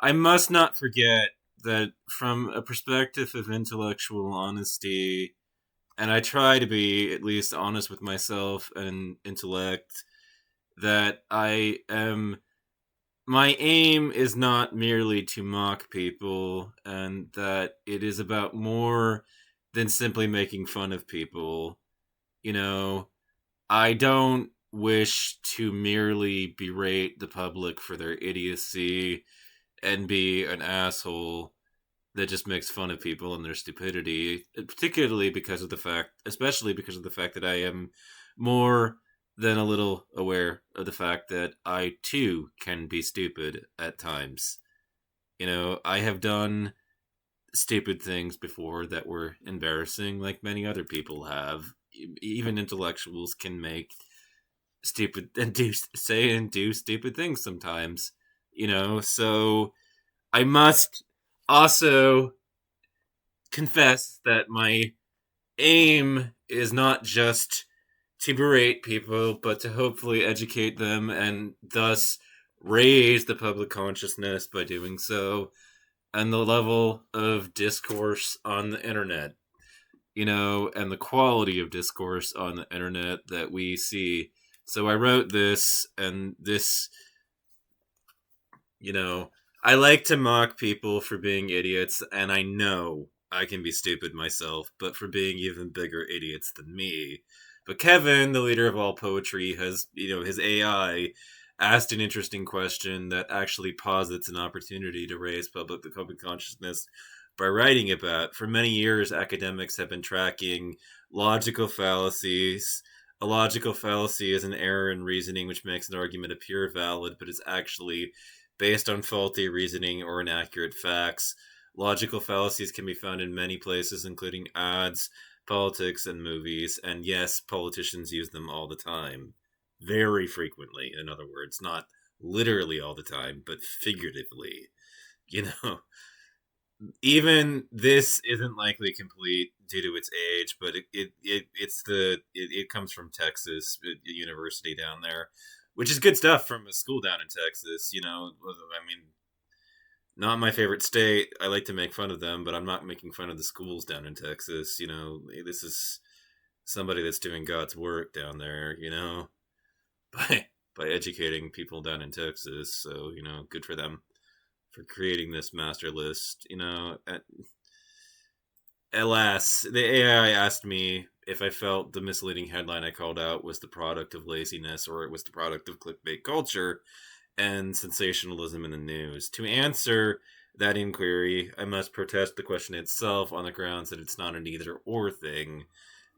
I must not forget that from a perspective of intellectual honesty, and I try to be at least honest with myself and intellect, that my aim is not merely to mock people, and that it is about more than simply making fun of people. You know, I don't wish to merely berate the public for their idiocy and be an asshole that just makes fun of people and their stupidity, particularly because of the fact, especially because of the fact that I am more than a little aware of the fact that I too can be stupid at times. I have done stupid things before that were embarrassing, like many other people have. Even intellectuals can make stupid and do stupid things sometimes. So I must also confess that my aim is not just to berate people, but to hopefully educate them and thus raise the public consciousness by doing so and the level of discourse on the internet, and the quality of discourse on the internet that we see. So I wrote this, and this, you know, I like to mock people for being idiots, and I know I can be stupid myself, but for being even bigger idiots than me. But Kevin, the leader of all poetry, has, his AI asked an interesting question that actually posits an opportunity to raise the public consciousness by writing about. For many years, academics have been tracking logical fallacies. A logical fallacy is an error in reasoning which makes an argument appear valid, but is actually based on faulty reasoning or inaccurate facts. Logical fallacies can be found in many places, including ads, politics, and movies. And yes, politicians use them all the time. Very frequently, in other words. Not literally all the time, but figuratively. You know, even this isn't likely complete due to its age, but it comes from Texas University down there, which is good stuff from a school down in Texas. I mean, not my favorite state. I like to make fun of them, but I'm not making fun of the schools down in Texas. This is somebody that's doing God's work down there. By educating people down in Texas. So good for them for creating this master list. Alas, the AI asked me if I felt the misleading headline I called out was the product of laziness or it was the product of clickbait culture and sensationalism in the news. To answer that inquiry, I must protest the question itself on the grounds that it's not an either or thing.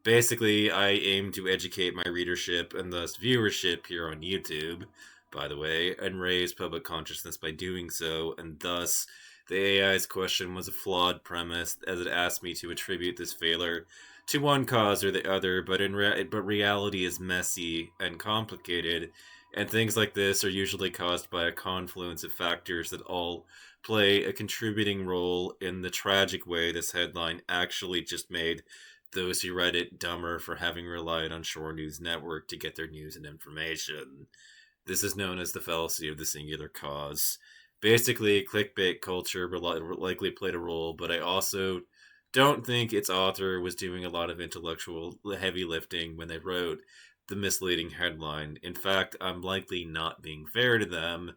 Basically, I aim to educate my readership and thus viewership here on YouTube, by the way, and raise public consciousness by doing so, and thus the AI's question was a flawed premise as it asked me to attribute this failure to one cause or the other, but reality is messy and complicated, and things like this are usually caused by a confluence of factors that all play a contributing role in the tragic way this headline actually just made those who read it dumber for having relied on Shore News Network to get their news and information. This is known as the fallacy of the singular cause. Basically, clickbait culture likely played a role, but I also don't think its author was doing a lot of intellectual heavy lifting when they wrote the misleading headline. In fact, I'm likely not being fair to them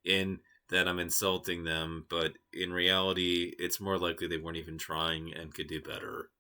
in that I'm insulting them, but in reality, it's more likely they weren't even trying and could do better.